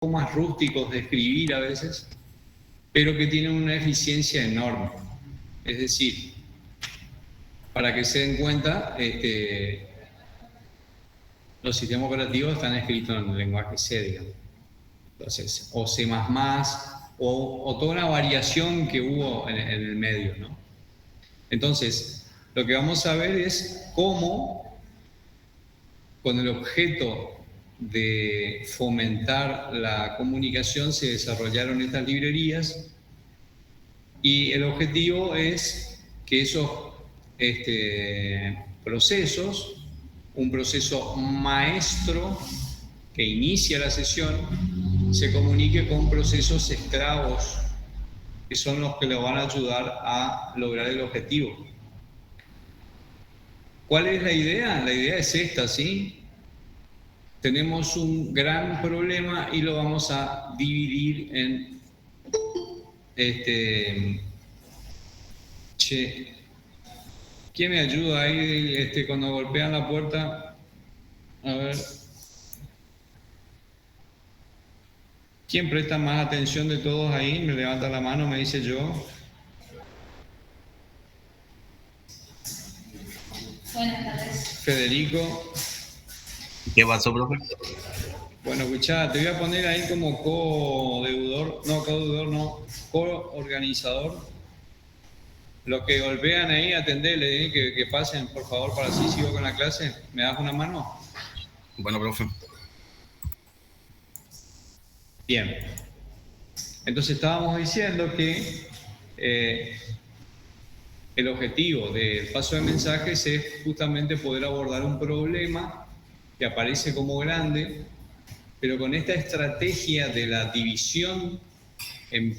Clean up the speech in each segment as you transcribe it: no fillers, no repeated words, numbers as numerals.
poco más rústicos de escribir a veces, pero que tienen una eficiencia enorme. Es decir, para que se den cuenta, los sistemas operativos están escritos en el lenguaje C, digamos. Entonces, o C++, o toda una variación que hubo en el medio, ¿no? Entonces, lo que vamos a ver es cómo, con el objeto de fomentar la comunicación, se desarrollaron estas librerías, y el objetivo es que esos procesos, un proceso maestro que inicia la sesión, se comunique con procesos esclavos, que son los que le van a ayudar a lograr el objetivo. ¿Cuál es la idea? La idea es esta, ¿sí? Tenemos un gran problema y lo vamos a dividir en ¿quién me ayuda ahí cuando golpean la puerta? A ver. ¿Quién presta más atención de todos ahí? Me levanta la mano, me dice yo. Buenas tardes. Federico. ¿Qué pasó, profe? Bueno, escuchá, te voy a poner ahí como co-organizador. Los que golpean ahí, atendele, que pasen, por favor, para así sigo con la clase. ¿Me das una mano? Bueno, profe. Bien. Entonces estábamos diciendo que el objetivo del paso de mensajes es justamente poder abordar un problema que aparece como grande, pero con esta estrategia de la división me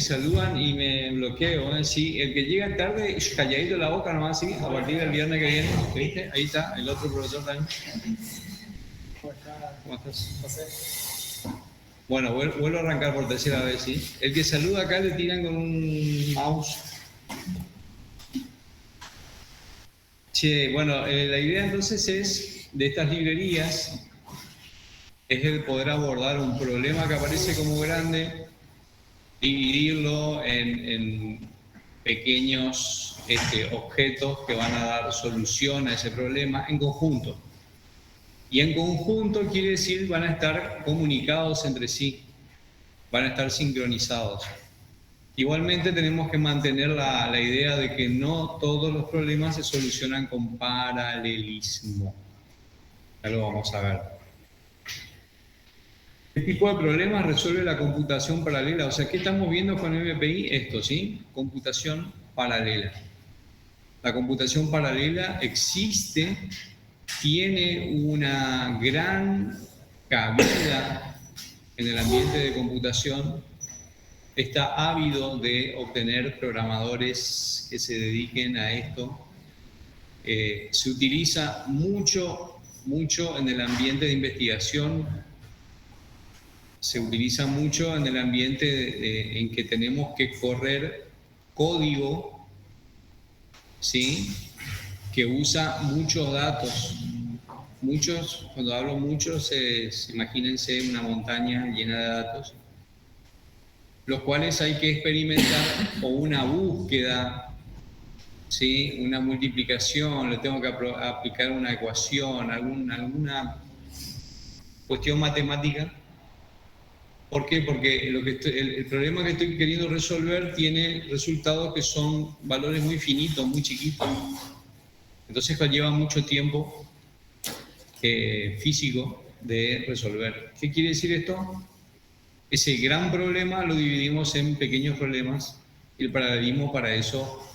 saludan y me bloqueo, ¿sí? El que llega tarde, calladito la boca nomás, ¿sí? A partir del viernes que viene, ¿viste? Ahí está, el otro profesor también. ¿Cómo estás? Bueno, vuelvo a arrancar por tercera vez, ¿sí? El que saluda acá le tiran con un mouse. Bueno, la idea entonces es, de estas librerías, es el poder abordar un problema que aparece como grande, dividirlo en pequeños objetos que van a dar solución a ese problema en conjunto. Y en conjunto quiere decir van a estar comunicados entre sí, van a estar sincronizados. Igualmente tenemos que mantener la idea de que no todos los problemas se solucionan con paralelismo. Ya lo vamos a ver. ¿Qué tipo de problemas resuelve la computación paralela? O sea, ¿qué estamos viendo con MPI? Esto, ¿sí? Computación paralela. La computación paralela existe, tiene una gran cabida en el ambiente de computación, está ávido de obtener programadores que se dediquen a esto. Se utiliza mucho en el ambiente de investigación, se utiliza mucho en el ambiente en que tenemos que correr código, ¿sí? Que usa muchos datos. Muchos, cuando hablo muchos, imagínense una montaña llena de datos, los cuales hay que experimentar, o una búsqueda, ¿sí? Una multiplicación, le tengo que aplicar una ecuación, alguna cuestión matemática. ¿Por qué? Porque el problema que estoy queriendo resolver tiene resultados que son valores muy finitos, muy chiquitos. Entonces lleva mucho tiempo físico de resolver. ¿Qué quiere decir esto? Ese gran problema lo dividimos en pequeños problemas y el paralelismo para eso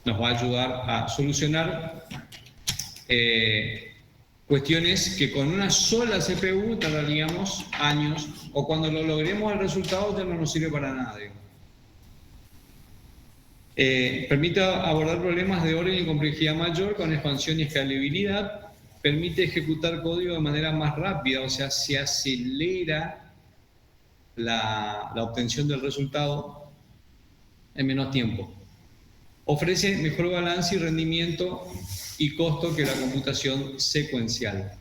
nos va a ayudar a solucionar cuestiones que con una sola CPU tardaríamos años, o cuando lo logremos el resultado ya no nos sirve para nada. Permite abordar problemas de orden y complejidad mayor con expansión y escalabilidad. Permite ejecutar código de manera más rápida, o sea, se acelera la obtención del resultado. en menos tiempo. Ofrece mejor balance y rendimiento y costo que la computación secuencial.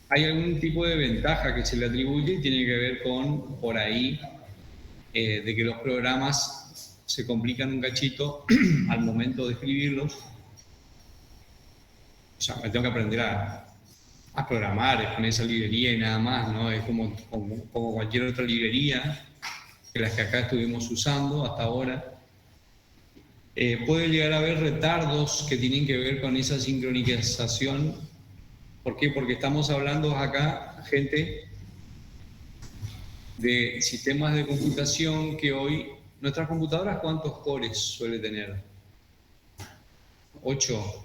Hay algún tipo de ventaja que se le atribuye y tiene que ver con, por ahí, de que los programas se complican un cachito al momento de escribirlos. O sea, me tengo que aprender a programar con esa librería y nada más, ¿no? Es como cualquier otra librería que las que acá estuvimos usando hasta ahora. Puede llegar a haber retardos que tienen que ver con esa sincronización. ¿Por qué? Porque estamos hablando acá, gente, de sistemas de computación que hoy, nuestras computadoras, ¿cuántos cores suele tener? 8.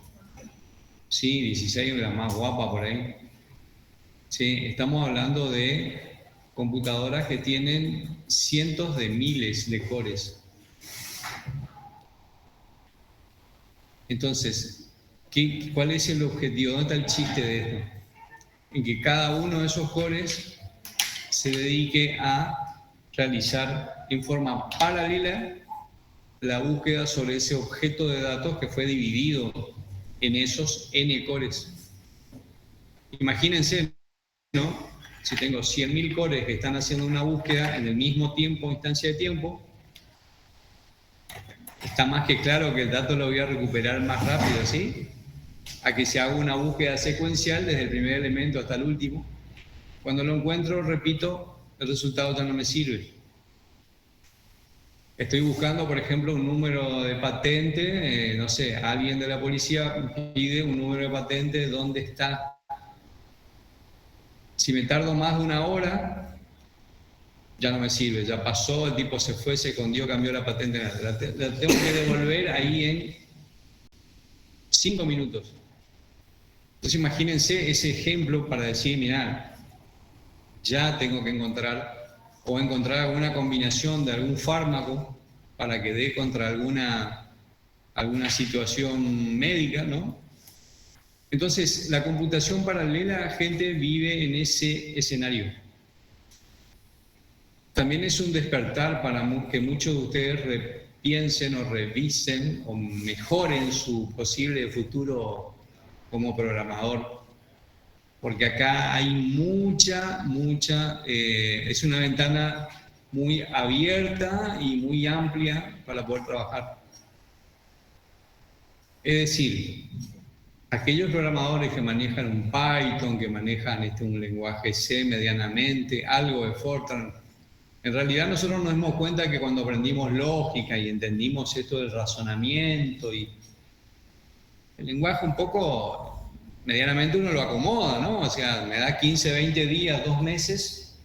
Sí, 16, la más guapa por ahí. Sí, estamos hablando de computadoras que tienen cientos de miles de cores. Entonces, ¿cuál es el objetivo? ¿Dónde está el chiste de esto? En que cada uno de esos cores se dedique a realizar en forma paralela la búsqueda sobre ese objeto de datos que fue dividido en esos n cores. Imagínense, ¿no? Si tengo 100.000 cores que están haciendo una búsqueda en el mismo tiempo, instancia de tiempo, está más que claro que el dato lo voy a recuperar más rápido, ¿sí? A que se haga una búsqueda secuencial desde el primer elemento hasta el último. Cuando lo encuentro, repito, el resultado ya no me sirve. Estoy buscando, por ejemplo, un número de patente, no sé, alguien de la policía pide un número de patente, ¿dónde está? Si me tardo más de una hora, ya no me sirve, ya pasó, el tipo se fue, se escondió, cambió la patente, la tengo que devolver ahí en 5 minutos. Entonces imagínense ese ejemplo para decir, mirá, ya tengo que encontrar alguna combinación de algún fármaco para que dé contra alguna situación médica, ¿no? Entonces, la computación paralela, gente, vive en ese escenario. También es un despertar para que muchos de ustedes piensen o revisen o mejoren su posible futuro como programador. Porque acá hay mucha, es una ventana muy abierta y muy amplia para poder trabajar. Es decir, aquellos programadores que manejan un Python, que manejan un lenguaje C medianamente, algo de Fortran, en realidad nosotros nos dimos cuenta que cuando aprendimos lógica y entendimos esto del razonamiento y el lenguaje un poco, medianamente uno lo acomoda, ¿no? O sea, me da 15, 20 días, 2 meses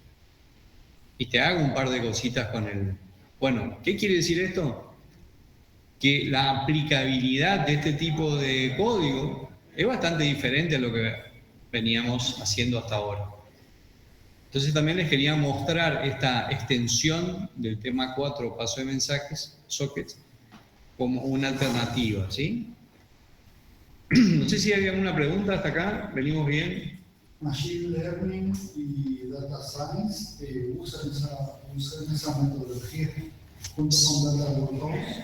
y te hago un par de cositas con él. Bueno, ¿qué quiere decir esto? Que la aplicabilidad de este tipo de código es bastante diferente a lo que veníamos haciendo hasta ahora. Entonces también les quería mostrar esta extensión del tema 4, paso de mensajes, sockets, como una alternativa, ¿sí? No sé si hay alguna pregunta hasta acá, venimos bien. Machine Learning y Data Science usan esa metodología junto con Data Warehouse.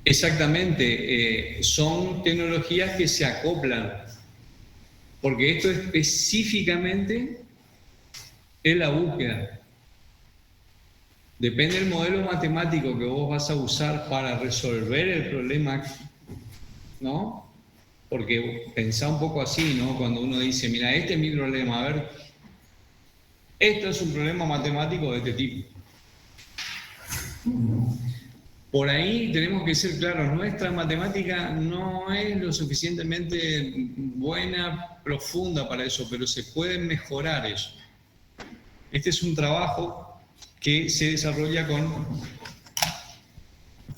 Exactamente, son tecnologías que se acoplan, porque esto específicamente es la búsqueda. Depende del modelo matemático que vos vas a usar para resolver el problema, ¿no? Porque pensá un poco así, ¿no? Cuando uno dice, mira, este es mi problema, a ver, esto es un problema matemático de este tipo. Por ahí tenemos que ser claros, nuestra matemática no es lo suficientemente buena, profunda para eso, pero se puede mejorar eso. Este es un trabajo que se desarrolla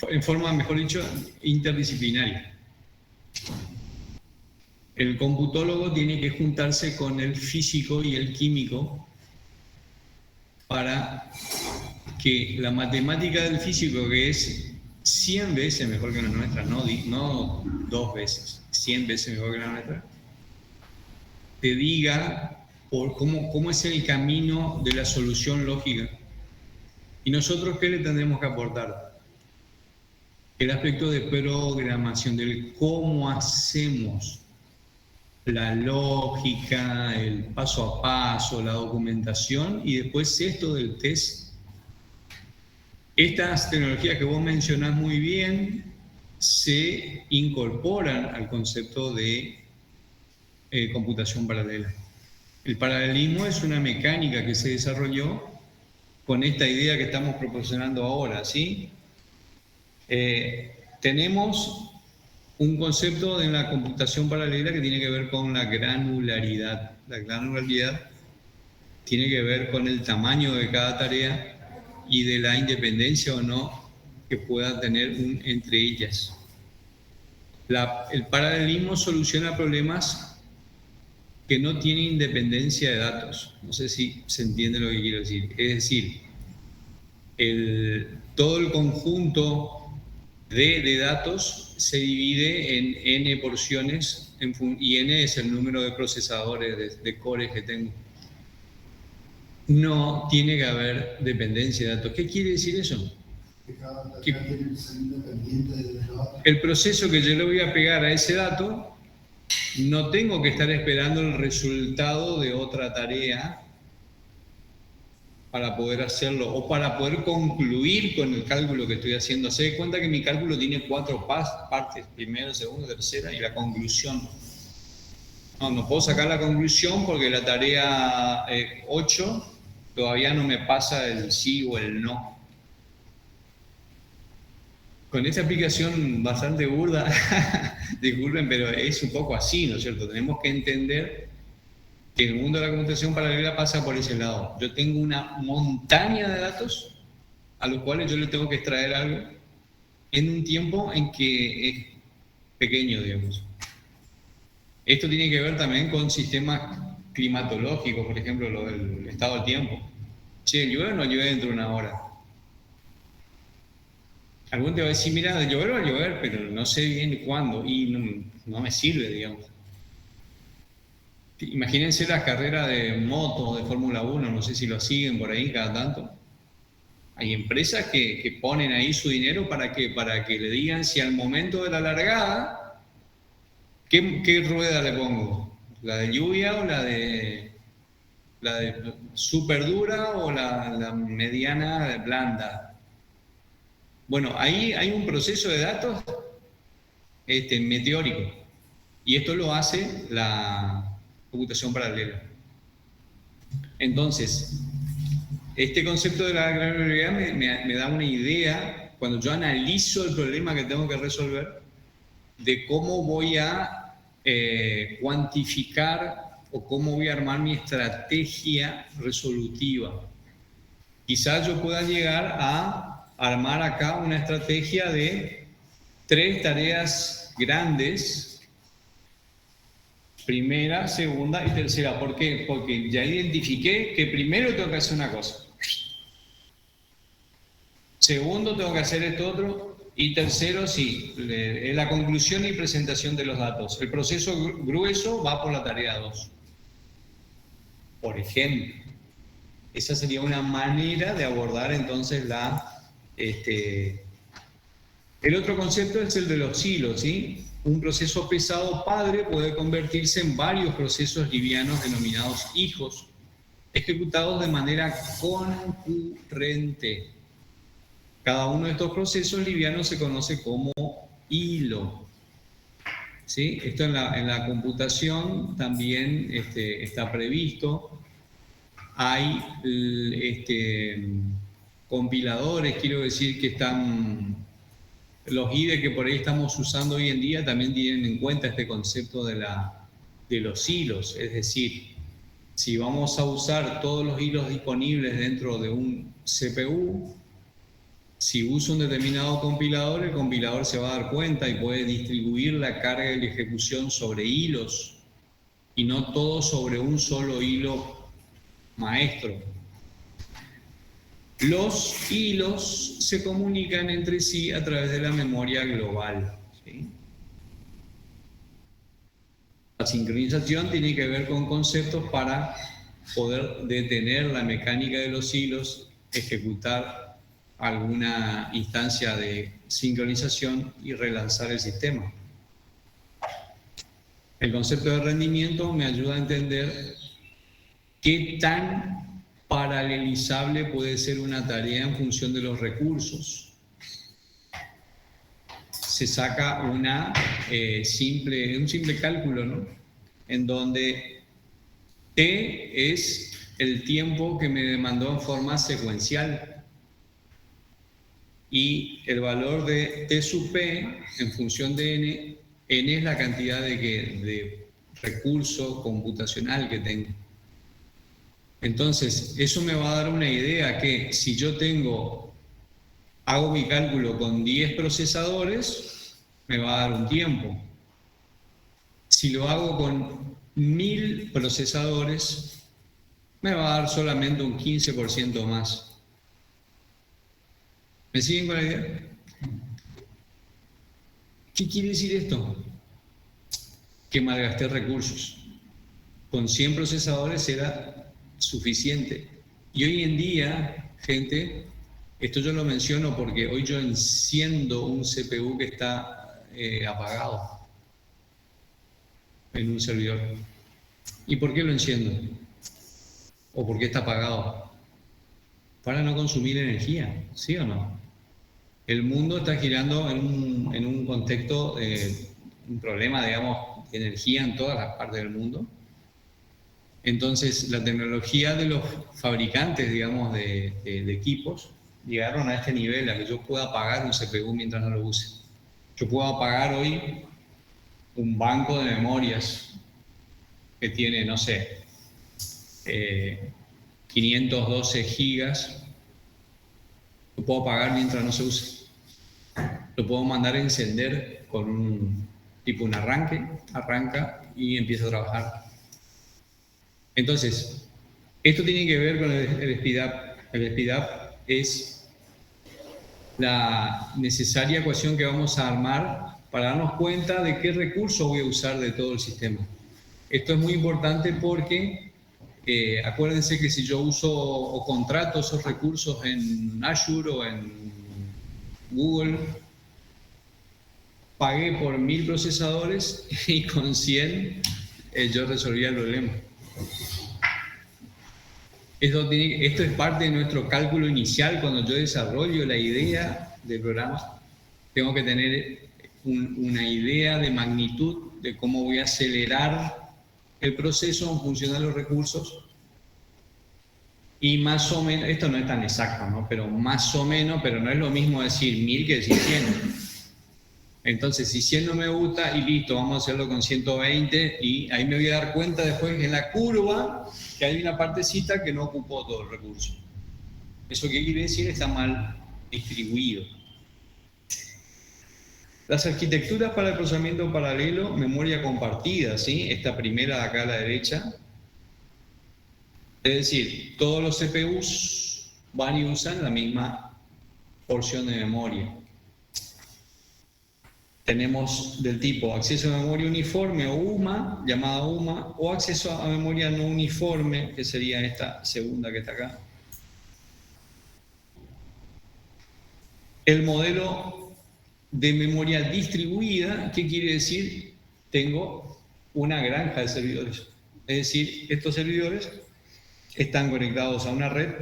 en forma, mejor dicho, interdisciplinaria. El computólogo tiene que juntarse con el físico y el químico para que la matemática del físico, que es 100 veces mejor que la nuestra, no 2 veces, 100 veces mejor que la nuestra, te diga cómo es el camino de la solución lógica. ¿Y nosotros qué le tendremos que aportar? El aspecto de programación, del cómo hacemos la lógica, el paso a paso, la documentación y después esto del test. Estas tecnologías que vos mencionás muy bien se incorporan al concepto de computación paralela. El paralelismo es una mecánica que se desarrolló con esta idea que estamos proporcionando ahora, ¿sí? Tenemos un concepto en la computación paralela que tiene que ver con la granularidad. La granularidad tiene que ver con el tamaño de cada tarea y de la independencia o no que pueda tener entre ellas. El paralelismo soluciona problemas que no tienen independencia de datos. No sé si se entiende lo que quiero decir. Es decir, todo el conjunto de datos se divide en n porciones y n es el número de procesadores, de cores que tengo. No tiene que haber dependencia de datos. ¿Qué quiere decir eso? Que cada tarea tiene que ser independiente del dato. El proceso que yo le voy a pegar a ese dato, no tengo que estar esperando el resultado de otra tarea para poder hacerlo o para poder concluir con el cálculo que estoy haciendo. Se da cuenta que mi cálculo tiene 4 partes, primera, segunda, tercera y la conclusión. No puedo sacar la conclusión porque la tarea 8 todavía no me pasa el sí o el no. Con esta aplicación bastante burda, disculpen, pero es un poco así, ¿no es cierto? Tenemos que entender que el mundo de la computación paralela pasa por ese lado. Yo tengo una montaña de datos a los cuales yo le tengo que extraer algo en un tiempo en que es pequeño, digamos. Esto tiene que ver también con sistemas climatológicos, por ejemplo, lo del estado del tiempo. Che, ¿llueve o no llueve dentro de una hora? Algún te va a decir, mira, llover va a llover, pero no sé bien cuándo y no me sirve, digamos. Imagínense las carreras de moto, de Fórmula 1, no sé si lo siguen por ahí cada tanto. Hay empresas que ponen ahí su dinero para que le digan si al momento de la largada, ¿qué rueda le pongo? ¿La de lluvia o la de súper dura o la mediana blanda? Bueno, ahí hay un proceso de datos meteórico y esto lo hace la computación paralela. Entonces, este concepto de la granularidad me da una idea, cuando yo analizo el problema que tengo que resolver, de cómo voy a cuantificar o cómo voy a armar mi estrategia resolutiva. Quizás yo pueda llegar a armar acá una estrategia de 3 tareas grandes, primera, segunda y tercera. ¿Por qué? Porque ya identifiqué que primero tengo que hacer una cosa. Segundo, tengo que hacer esto otro. Y tercero, sí, es la conclusión y presentación de los datos. El proceso grueso va por la tarea 2. Por ejemplo, esa sería una manera de abordar entonces el otro concepto es el de los hilos, ¿sí? Un proceso pesado padre puede convertirse en varios procesos livianos denominados hijos, ejecutados de manera concurrente. Cada uno de estos procesos livianos se conoce como hilo. ¿Sí? Esto en la computación también está previsto. Hay compiladores, quiero decir, que están... Los IDE que por ahí estamos usando hoy en día también tienen en cuenta este concepto de los hilos. Es decir, si vamos a usar todos los hilos disponibles dentro de un CPU, si uso un determinado compilador, el compilador se va a dar cuenta y puede distribuir la carga de la ejecución sobre hilos y no todo sobre un solo hilo maestro. Los hilos se comunican entre sí a través de la memoria global, ¿sí? La sincronización tiene que ver con conceptos para poder detener la mecánica de los hilos, ejecutar alguna instancia de sincronización y relanzar el sistema. El concepto de rendimiento me ayuda a entender qué tan paralelizable puede ser una tarea en función de los recursos. Se saca un simple cálculo, ¿no? En donde T es el tiempo que me demandó en forma secuencial y el valor de T sub P en función de N, N es la cantidad de recurso computacional que tengo. Entonces, eso me va a dar una idea que si yo hago mi cálculo con 10 procesadores, me va a dar un tiempo. Si lo hago con 1000 procesadores, me va a dar solamente un 15% más. ¿Me siguen con la idea? ¿Qué quiere decir esto? Que malgasté recursos. Con 100 procesadores era suficiente. Y hoy en día, gente, esto yo lo menciono porque hoy yo enciendo un CPU que está apagado en un servidor. ¿Y por qué lo enciendo? ¿O por qué está apagado? Para no consumir energía, ¿sí o no? El mundo está girando en un contexto de un problema, digamos, de energía en todas las partes del mundo. Entonces, la tecnología de los fabricantes, digamos, de equipos, llegaron a este nivel, a que yo pueda apagar un CPU mientras no lo use. Yo puedo apagar hoy un banco de memorias que tiene, no sé, 512 gigas, lo puedo apagar mientras no se use. Lo puedo mandar a encender con un arranque, arranca y empieza a trabajar. Entonces, esto tiene que ver con el speed up. El speed up es la necesaria ecuación que vamos a armar para darnos cuenta de qué recurso voy a usar de todo el sistema. Esto es muy importante porque acuérdense que si yo uso o contrato esos recursos en Azure o en Google, pagué por 1000 procesadores y con 100 yo resolvía el problema. Esto es parte de nuestro cálculo inicial. Cuando yo desarrollo la idea del programa, tengo que tener una idea de magnitud de cómo voy a acelerar el proceso en función de los recursos. Y más o menos, esto no es tan exacto, ¿no? Pero más o menos, pero no es lo mismo decir 1000 que decir 100. Entonces, si 100 no me gusta, y listo, vamos a hacerlo con 120, y ahí me voy a dar cuenta después en la curva que hay una partecita que no ocupó todo el recurso. ¿Eso qué quiere decir? Está mal distribuido. Las arquitecturas para el procesamiento paralelo, memoria compartida, ¿sí? Esta primera de acá a la derecha. Es decir, todos los CPUs van y usan la misma porción de memoria. Tenemos del tipo acceso a memoria uniforme o UMA, llamada UMA, o acceso a memoria no uniforme, que sería esta segunda que está acá. El modelo de memoria distribuida, ¿qué quiere decir? Tengo una granja de servidores. Es decir, estos servidores están conectados a una red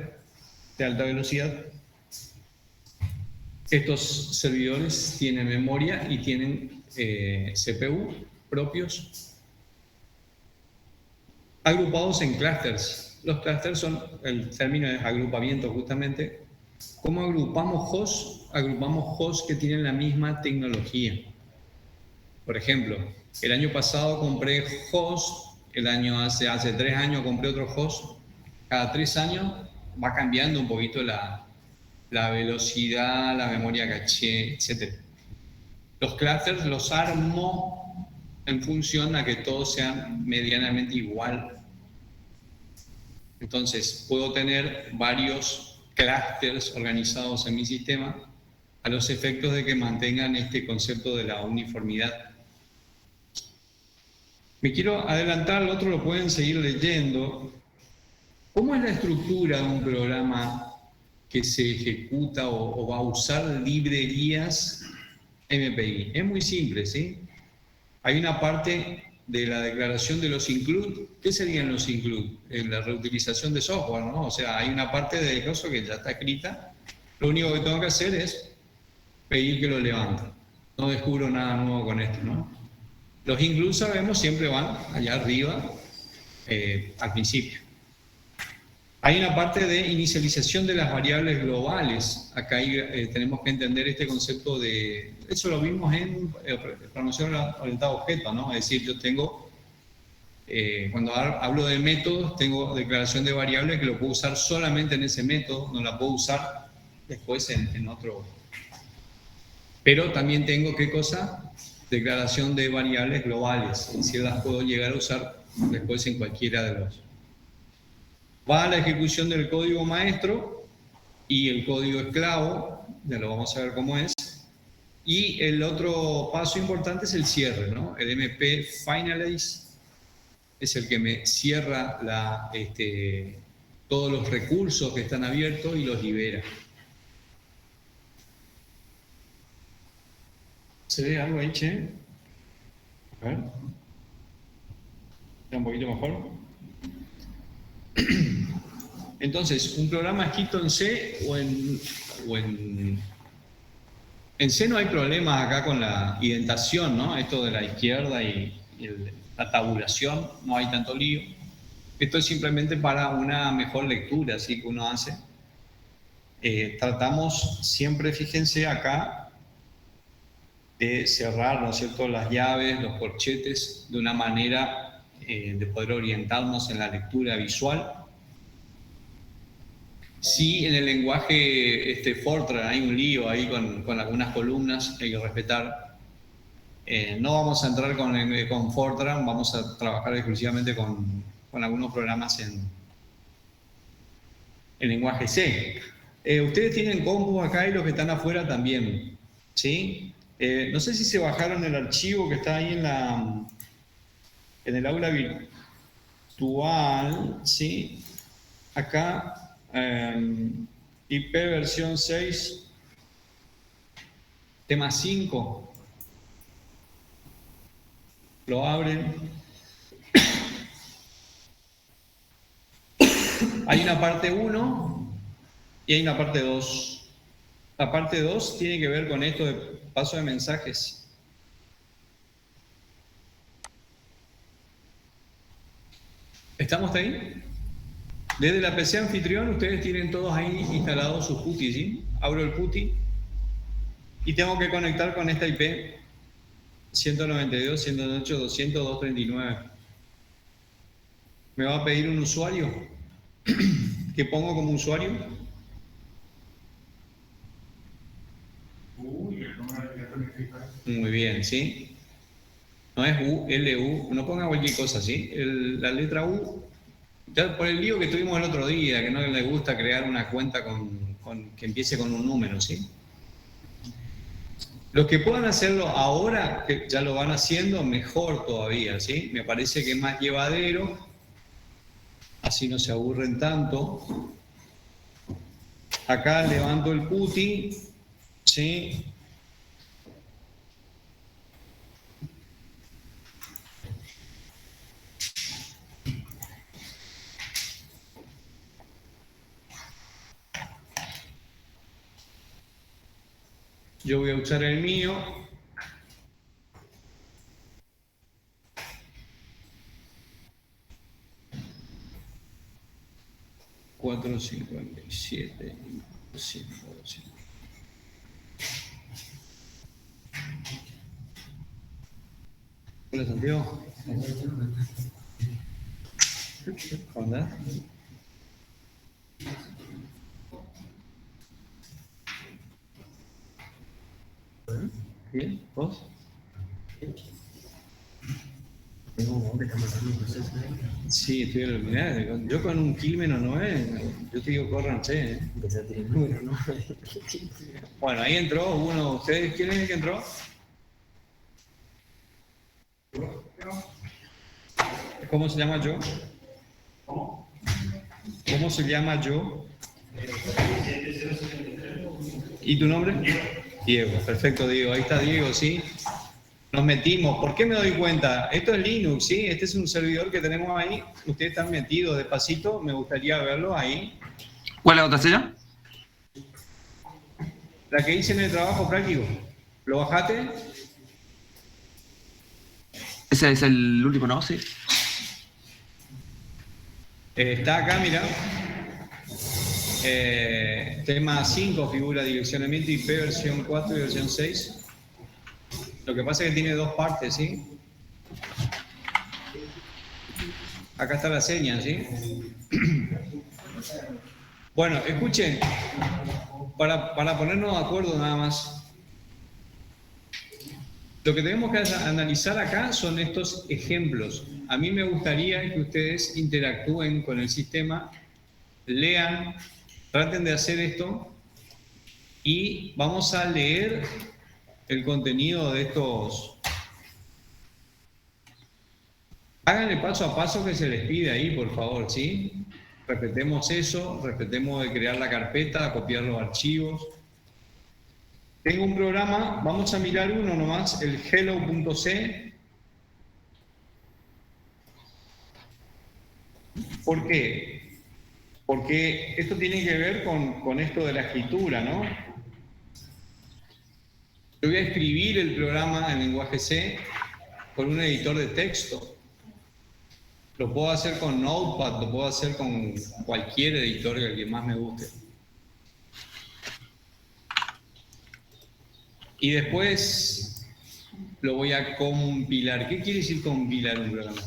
de alta velocidad. Estos servidores tienen memoria y tienen CPU propios agrupados en clusters. Los clusters son, el término es agrupamiento justamente. ¿Cómo agrupamos hosts? Agrupamos hosts que tienen la misma tecnología. Por ejemplo, el año pasado compré host, hace 3 años compré otro host. Cada 3 años va cambiando un poquito la velocidad, la memoria caché, etc. Los clusters los armo en función a que todos sean medianamente igual. Entonces, puedo tener varios clusters organizados en mi sistema a los efectos de que mantengan este concepto de la uniformidad. Me quiero adelantar, el otro lo pueden seguir leyendo. ¿Cómo es la estructura de un programa que se ejecuta o va a usar librerías MPI. Es muy simple, ¿sí? Hay una parte de la declaración de los include. ¿Qué serían los include? La reutilización de software, ¿no? O sea, hay una parte de eso que ya está escrita. Lo único que tengo que hacer es pedir que lo levante. No descubro nada nuevo con esto, ¿no? Los include, sabemos, siempre van allá arriba, al principio. Hay una parte de inicialización de las variables globales. Acá tenemos que entender este concepto de... Eso lo vimos en programación orientada a objetos, ¿no? Es decir, yo tengo... cuando hablo de métodos, tengo declaración de variables que lo puedo usar solamente en ese método, no la puedo usar después en otro. Pero también tengo, ¿qué cosa? Declaración de variables globales. Es decir, las puedo llegar a usar después en cualquiera de los... Va a la ejecución del código maestro y el código esclavo, ya lo vamos a ver cómo es. Y el otro paso importante es el cierre, ¿no? El MP Finalize es el que me cierra todos los recursos que están abiertos y los libera. ¿Se ve algo ahí, che? A ver. ¿Está un poquito mejor? Entonces, un programa escrito en C en C no hay problemas acá con la indentación, ¿no? Esto de la izquierda y la tabulación, no hay tanto lío. Esto es simplemente para una mejor lectura, así que uno hace. Tratamos siempre, fíjense acá, de cerrar, ¿no es cierto?, las llaves, los corchetes, de una manera de poder orientarnos en la lectura visual. Sí, en el lenguaje Fortran hay un lío ahí con algunas columnas que hay que respetar. No vamos a entrar con Fortran, vamos a trabajar exclusivamente con algunos programas en lenguaje C. Ustedes tienen compu acá y los que están afuera también, ¿sí? No sé si se bajaron el archivo que está ahí en el aula virtual, ¿sí? Acá, IP versión 6, tema 5. Lo abren. Hay una parte 1 y hay una parte 2. La parte 2 tiene que ver con esto de paso de mensajes. ¿Estamos ahí? Desde la PC anfitrión, ustedes tienen todos ahí instalados sus PuTTY, ¿sí? Abro el PuTTY y tengo que conectar con esta IP 192.168.200.239. Me va a pedir un usuario. ¿Qué pongo como usuario? Muy bien, ¿sí? No es U, L, U, no ponga cualquier cosa, ¿sí? La letra U, ya por el lío que tuvimos el otro día, que no le gusta crear una cuenta que empiece con un número, ¿sí? Los que puedan hacerlo ahora, que ya lo van haciendo, mejor todavía, ¿sí? Me parece que es más llevadero, así no se aburren tanto. Acá levanto el PuTTY, ¿sí? Yo voy a usar el mío. $4.57. Hola, Santiago. ¿Cómo andás? ¿Bien? ¿Vos? Sí, estoy iluminado. Yo con un Quilmen o 9, yo te digo córranse, ¿eh? Bueno, ahí entró uno. ¿Ustedes quién es el que entró? ¿Cómo se llama yo? ¿Cómo se llama yo? ¿Y tu nombre? Diego, perfecto, Diego. Ahí está Diego, ¿sí? Nos metimos. ¿Por qué me doy cuenta? Esto es Linux, ¿sí? Este es un servidor que tenemos ahí. Ustedes están metidos despacito. Me gustaría verlo ahí. ¿Cuál es la contraseña? La que hice en el trabajo práctico. ¿Lo bajaste? Ese es el último, ¿no? Sí. Está acá, mira. Tema 5 figura direccionamiento IP versión 4 y versión 6. Lo que pasa es que tiene dos partes, ¿sí? Acá está la seña, ¿sí? Bueno, escuchen, para ponernos de acuerdo nada más. Lo que tenemos que analizar acá son estos ejemplos. A mí me gustaría que ustedes interactúen con el sistema, lean, traten de hacer esto y vamos a leer el contenido de estos. Háganle paso a paso que se les pide ahí, por favor, ¿sí? Respetemos eso, respetemos de crear la carpeta, copiar los archivos. Tengo un programa, vamos a mirar uno nomás, el hello.c. ¿Por qué? Porque esto tiene que ver con esto de la escritura, ¿no? Yo voy a escribir el programa en lenguaje C con un editor de texto. Lo puedo hacer con Notepad, lo puedo hacer con cualquier editor el que más me guste. Y después lo voy a compilar. ¿Qué quiere decir compilar un programa?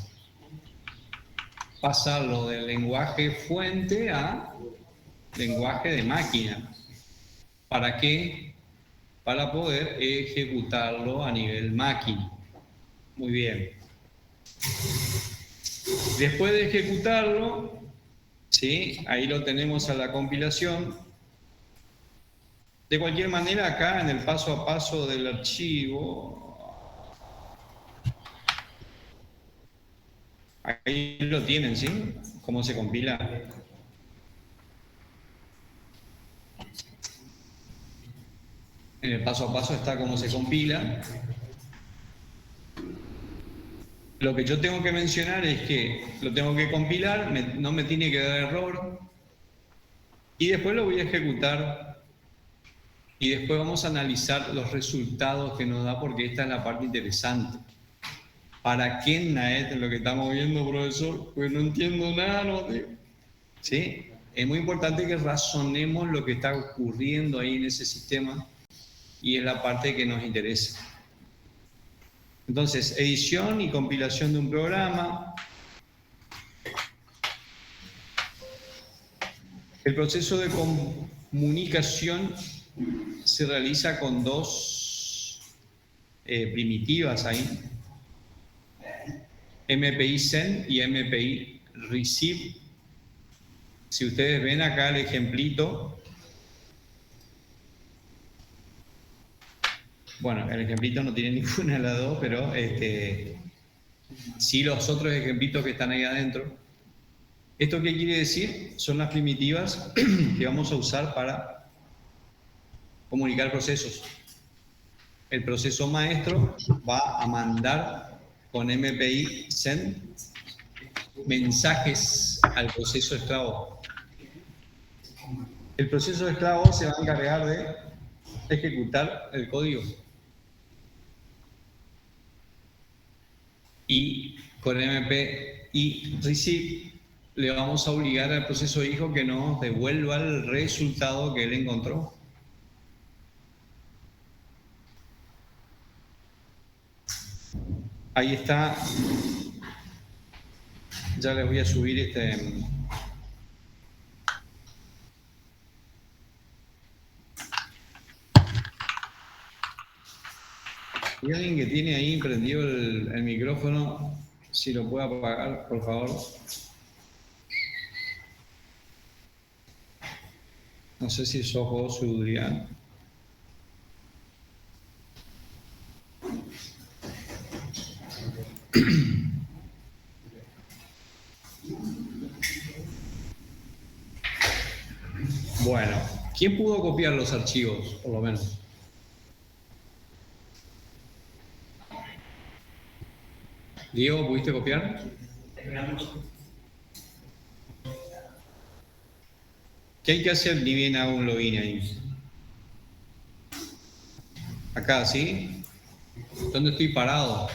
Pasarlo del lenguaje fuente a lenguaje de máquina. ¿Para qué? Para poder ejecutarlo a nivel máquina. Muy bien. Después de ejecutarlo, ¿sí? Ahí lo tenemos a la compilación. De cualquier manera, acá en el paso a paso del archivo, ahí lo tienen, ¿sí? ¿Cómo se compila? En el paso a paso está cómo se compila. Lo que yo tengo que mencionar es que lo tengo que compilar, no me tiene que dar error, y después lo voy a ejecutar, y después vamos a analizar los resultados que nos da, porque esta es la parte interesante. ¿Para qué NAET es lo que estamos viendo, profesor? Pues no entiendo nada, ¿no? ¿Sí? Es muy importante que razonemos lo que está ocurriendo ahí en ese sistema, y es la parte que nos interesa. Entonces, edición y compilación de un programa. El proceso de comunicación se realiza con dos primitivas ahí. MPI send y MPI receive. Si ustedes ven acá el ejemplito, bueno, el ejemplito no tiene ninguna de las dos, pero sí los otros ejemplitos que están ahí adentro. ¿Esto qué quiere decir? Son las primitivas que vamos a usar para comunicar procesos. El proceso maestro va a mandar con MPI send mensajes al proceso esclavo. El proceso esclavo se va a encargar de ejecutar el código. Y con MPI receive le vamos a obligar al proceso hijo que nos devuelva el resultado que él encontró. Ahí está. Ya les voy a subir ¿Hay alguien que tiene ahí prendido el micrófono? Si lo puede apagar, por favor. No sé si sos vos, Udrián. Bueno, ¿Quién pudo copiar los archivos, por lo menos? Diego, ¿pudiste copiar? ¿Qué hay que hacer ni bien hago un login ahí? Acá, ¿sí? ¿Dónde estoy parado?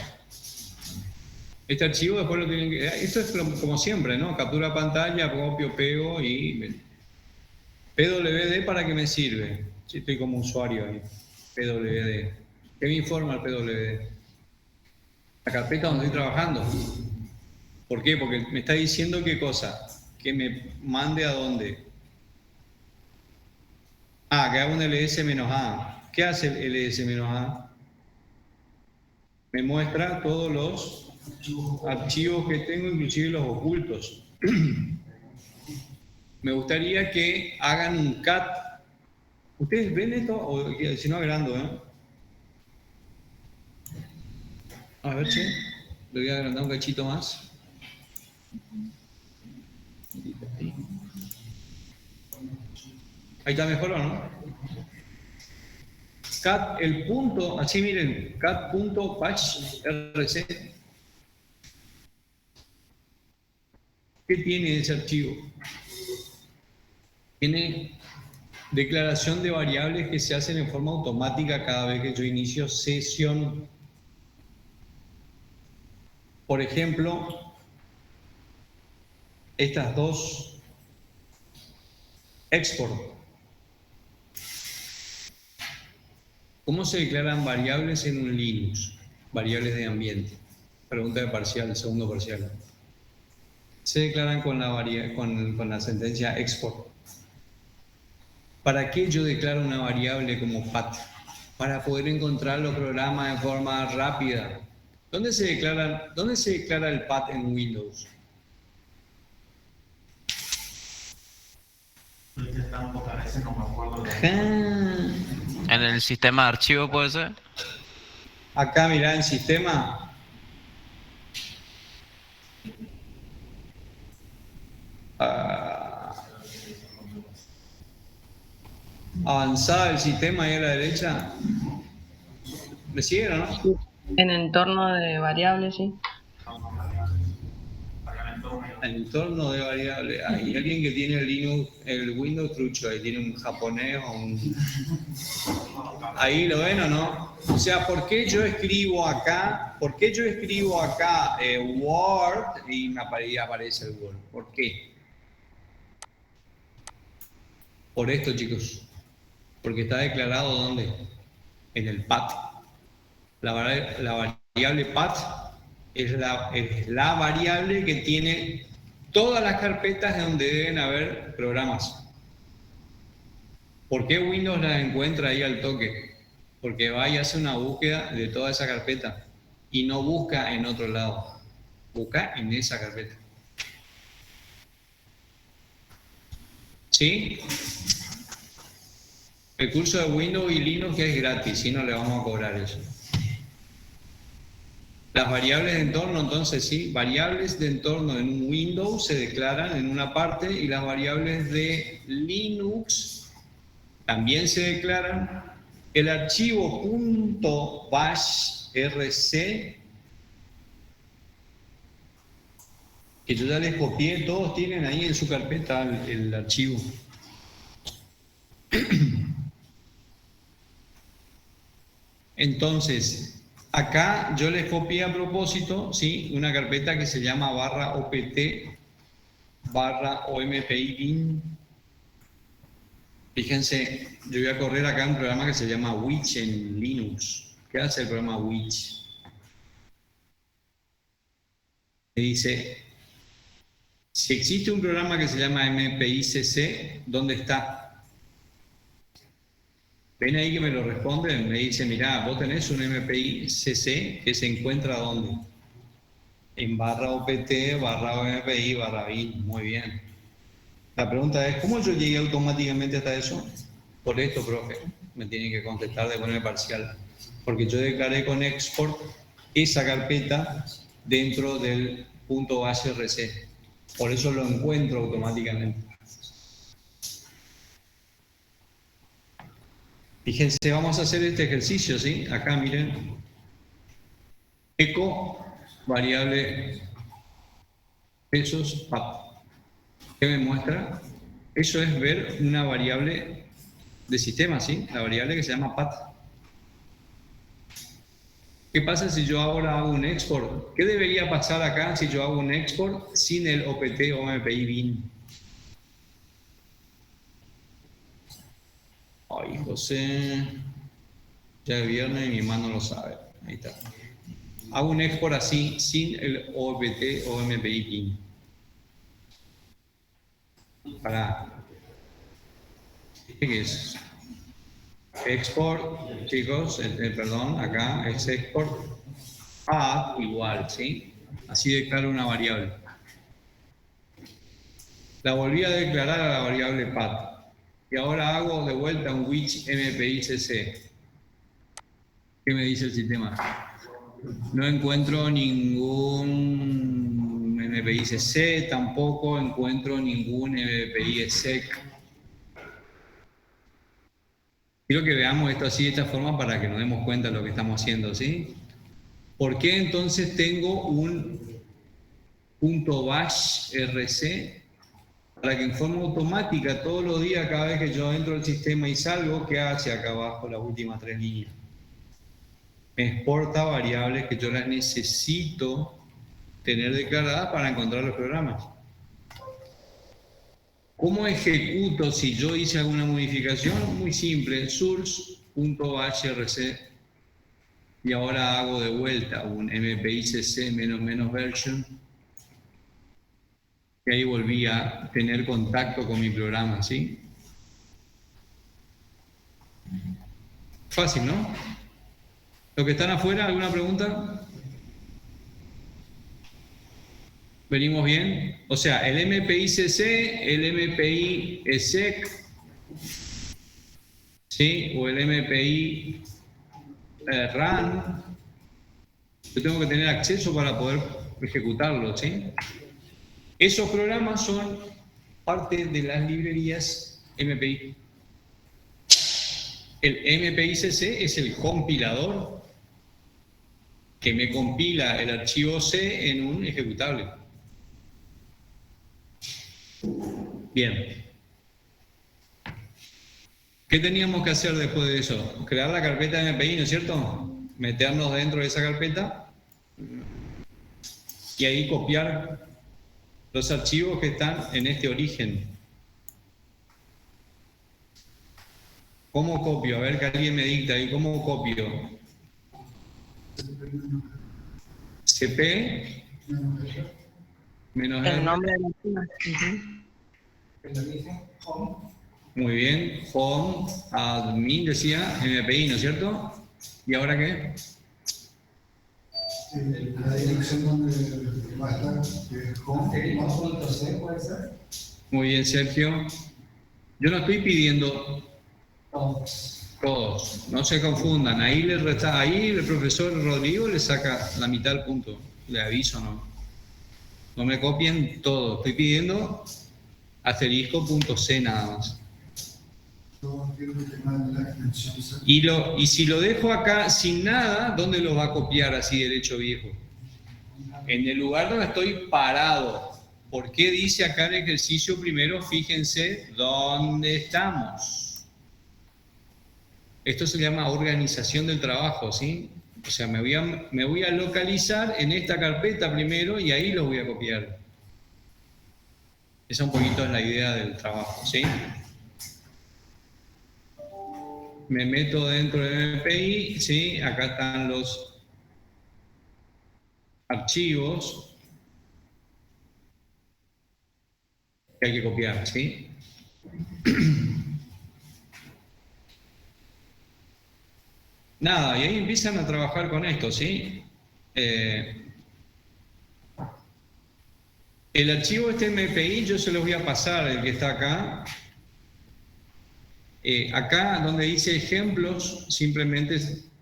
Este archivo después lo tienen que... Esto es como siempre, ¿no? Captura pantalla, copio, pego y... PWD, ¿para qué me sirve? Sí, estoy como usuario ahí. PWD. ¿Qué me informa el PWD? La carpeta donde estoy trabajando. ¿Por qué? Porque me está diciendo qué cosa. Que me mande a dónde. Ah, que haga un ls-a. ¿Qué hace el ls-a? Me muestra todos los archivos que tengo, inclusive los ocultos. Me gustaría que hagan un cat. ¿Ustedes ven esto? O si no, agrando, ¿eh? A ver, che. Le voy a agrandar un cachito más. Ahí está mejor, ¿o no? Cat, el punto, así miren, cat.patch.rc. ¿Qué tiene ese archivo? Tiene declaración de variables que se hacen en forma automática cada vez que yo inicio sesión. Por ejemplo, estas dos, export. ¿Cómo se declaran variables en un Linux? Variables de ambiente. Pregunta de parcial, segundo parcial. Se declaran con la sentencia export. ¿Para qué yo declaro una variable como pat? Para poder encontrar los programas de forma rápida. ¿Dónde se declara el pat en Windows? En el sistema de archivo puede ser. Acá mirá en sistema. Avanzada el sistema ahí a la derecha. ¿Me siguieron, no? Sí. En entorno de variables, sí. El entorno de variables. Hay alguien que tiene el Linux, el Windows trucho, ahí tiene un japonés o un... Ahí lo ven o no. O sea, ¿por qué yo escribo acá? ¿Por qué yo escribo acá Word y me aparece el Word? ¿Por qué? Por esto, chicos. Porque está declarado ¿dónde? En el path. La variable path es la variable que tiene todas las carpetas donde deben haber programas. ¿Por qué Windows las encuentra ahí al toque? Porque va y hace una búsqueda de toda esa carpeta y no busca en otro lado, busca en esa carpeta. ¿Sí? El curso de Windows y Linux que es gratis, si no le vamos a cobrar eso. Las variables de entorno, entonces sí, variables de entorno en un Windows se declaran en una parte y las variables de Linux también se declaran. El archivo .bash.rc, que yo ya les copié, todos tienen ahí en su carpeta el archivo. Entonces, acá yo les copié a propósito, ¿sí? Una carpeta que se llama /opt/ompi-bin. Fíjense, yo voy a correr acá un programa que se llama Witch en Linux. ¿Qué hace el programa Witch? Me dice, si existe un programa que se llama MPICC, ¿dónde está? Ven ahí que me lo responden, me dice, mirá, vos tenés un MPI-CC que se encuentra ¿dónde? En /opt/ompi/bin, muy bien. La pregunta es, ¿cómo yo llegué automáticamente hasta eso? Por esto, profe, me tienen que contestar de manera parcial. Porque yo declaré con export esa carpeta dentro del .bashrc. Por eso lo encuentro automáticamente. Fíjense, vamos a hacer este ejercicio, ¿sí? Acá miren. Eco, variable pesos, PAT. ¿Qué me muestra? Eso es ver una variable de sistema, ¿sí? La variable que se llama PAT. ¿Qué pasa si yo ahora hago un export? ¿Qué debería pasar acá si yo hago un export sin el OPT o MPI bin? Ay, José, ya es viernes y mi hermano lo sabe. Ahí está. Hago un export así, sin el OPT o MPI bin. ¿Qué es? Export, chicos, perdón, acá es export path igual, ¿sí? Así declaro una variable. La volví a declarar a la variable path. Y ahora hago de vuelta un which MPICC. ¿Qué me dice el sistema? No encuentro ningún MPICC, tampoco encuentro ningún MPISEC. Quiero que veamos esto así de esta forma para que nos demos cuenta de lo que estamos haciendo, ¿sí? ¿Por qué entonces tengo un punto bash RC? Para que en forma automática todos los días, cada vez que yo entro al sistema y salgo, ¿qué hace acá abajo las últimas 3 líneas? Me exporta variables que yo las necesito tener declaradas para encontrar los programas. ¿Cómo ejecuto si yo hice alguna modificación? Muy simple, source.hrc y ahora hago de vuelta un mpicc --version y ahí volví a tener contacto con mi programa, ¿sí? Fácil, ¿no? ¿Los que están afuera, alguna pregunta? ¿Venimos bien? O sea, el MPICC, el MPI-ESEC, ¿sí? O el MPI RAN. Yo tengo que tener acceso para poder ejecutarlo, ¿sí? Esos programas son parte de las librerías MPI. El MPICC es el compilador que me compila el archivo C en un ejecutable. Bien. ¿Qué teníamos que hacer después de eso? Crear la carpeta MPI, ¿no es cierto? Meternos dentro de esa carpeta y ahí copiar los archivos que están en este origen. ¿Cómo copio? A ver que alguien me dicta ahí. ¿Cómo copio? CP menos El R. nombre de la zona. Muy bien. Home, admin, decía, MPI, ¿no es cierto? ¿Y ahora qué? La dirección donde va a estar, que es home. ¿Puede ser? Muy bien, Sergio. Yo no estoy pidiendo todos, no se confundan. Ahí el profesor Rodrigo le saca la mitad del punto. Le aviso, no me copien todo. Estoy pidiendo asterisco.c nada más. Y si lo dejo acá sin nada, ¿dónde lo va a copiar así derecho viejo? En el lugar donde estoy parado. ¿Por qué dice acá el ejercicio primero? Fíjense dónde estamos. Esto se llama organización del trabajo, ¿sí? O sea, me voy a localizar en esta carpeta primero y ahí lo voy a copiar. Esa un poquito es la idea del trabajo, ¿sí? Me meto dentro del MPI, ¿sí? Acá están los archivos que hay que copiar, ¿sí? Nada, y ahí empiezan a trabajar con esto, ¿sí? El archivo este MPI yo se los voy a pasar, el que está acá. Acá donde dice ejemplos, simplemente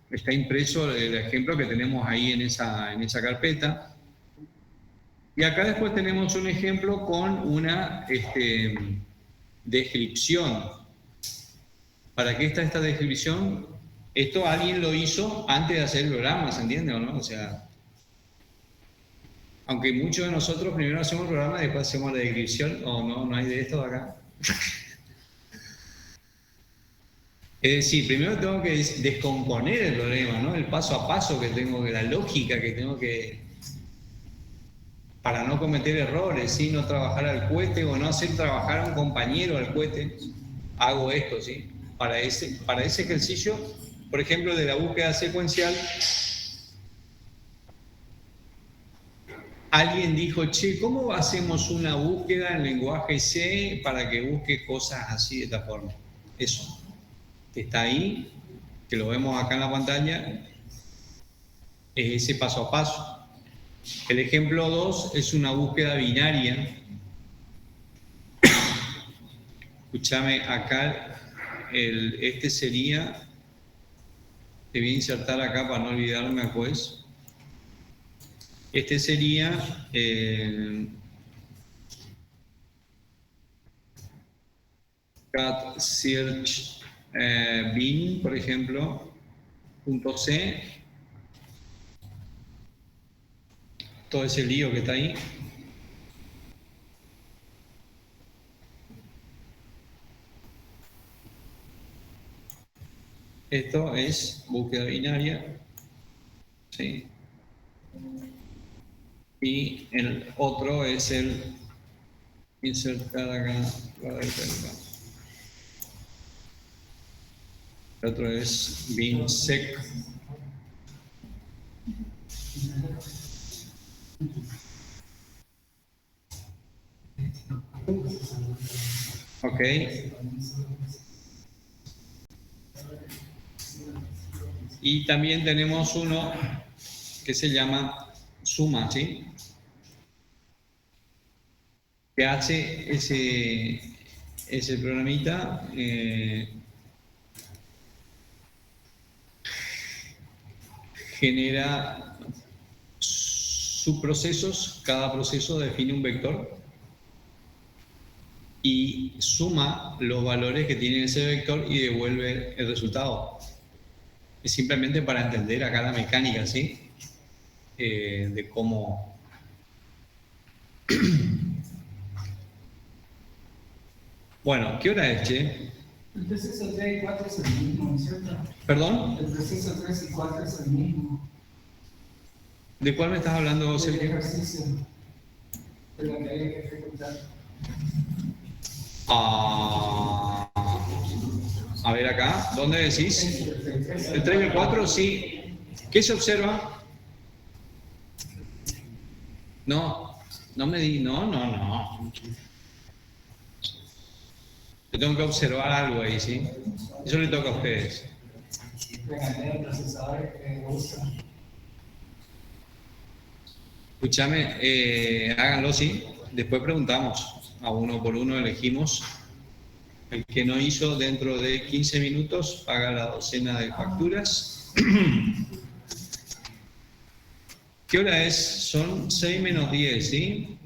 está impreso el ejemplo que tenemos ahí en esa carpeta. Y acá después tenemos un ejemplo con una descripción. ¿Para qué está esta descripción? Esto alguien lo hizo antes de hacer el programa, ¿se entiende o no? O sea, aunque muchos de nosotros primero hacemos el programa y después hacemos la descripción, o no hay de esto de acá. Es decir, primero tengo que descomponer el problema, ¿no? El paso a paso que tengo, la lógica que tengo que... para no cometer errores, ¿sí? No trabajar al cohete o no hacer trabajar a un compañero al cohete. Hago esto, ¿sí? Para ese ejercicio, por ejemplo, de la búsqueda secuencial, alguien dijo, che, ¿cómo hacemos una búsqueda en lenguaje C para que busque cosas así de esta forma? Eso, que está ahí, que lo vemos acá en la pantalla, es ese paso a paso. El ejemplo 2 es una búsqueda binaria. Escúchame, acá este sería, te voy a insertar acá para no olvidarme después. Este sería cat search bin, por ejemplo, .c. Todo ese lío que está ahí. Esto es búsqueda binaria, ¿sí? Y el otro es el insertar acá. El otro es bin sec. Ok. Y también tenemos uno que se llama suma, ¿sí? Que hace ese programita genera subprocesos, cada proceso define un vector y suma los valores que tiene ese vector y devuelve el resultado. Es simplemente para entender acá la mecánica, ¿sí? De cómo... Bueno, ¿qué hora es, che? El proceso 3 y 4 es el mismo, ¿cierto? ¿Perdón? El proceso 3 y 4 es el mismo. ¿De cuál me estás hablando, El Sergio? ejercicio de la que hay que ejecutar. A ver acá, ¿dónde decís? El 3 y el 4, sí. ¿Qué se observa? No me di, no. Yo tengo que observar algo ahí, ¿sí? Eso le toca a ustedes. El procesador que usa. Escúchame, háganlo, ¿sí? Después preguntamos. A uno por uno elegimos. El que no hizo dentro de 15 minutos paga la docena de facturas. ¿Qué hora es? Son 6 menos 10, ¿sí?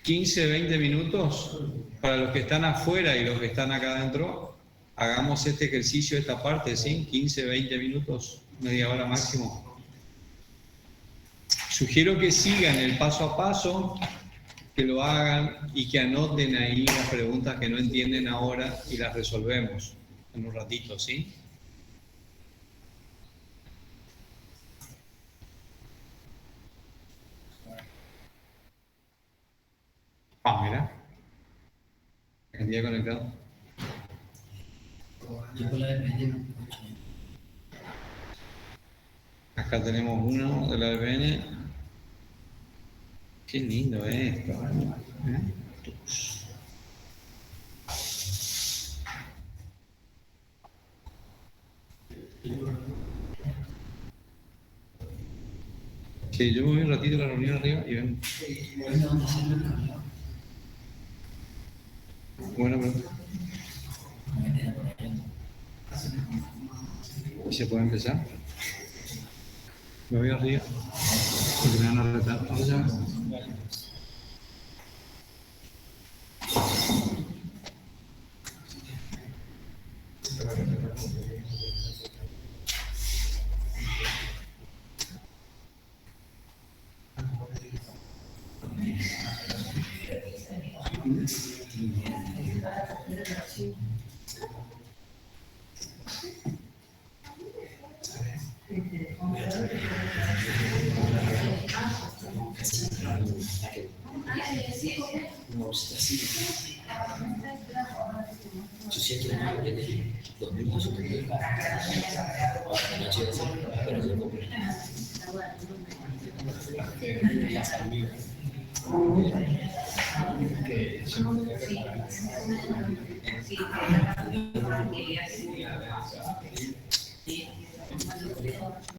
15, 20 minutos. Para los que están afuera y los que están acá adentro, hagamos este ejercicio, esta parte, ¿sí? 15, 20 minutos, media hora máximo. Sugiero que sigan el paso a paso, que lo hagan y que anoten ahí las preguntas que no entienden ahora y las resolvemos en un ratito, ¿sí? Mira. El día conectado. Acá tenemos uno de la VPN. Qué lindo esto. Sí, yo me voy un ratito a la reunión arriba y ven. Bueno, pero... ¿Y se puede empezar? Me voy arriba. Porque me van a retar. Que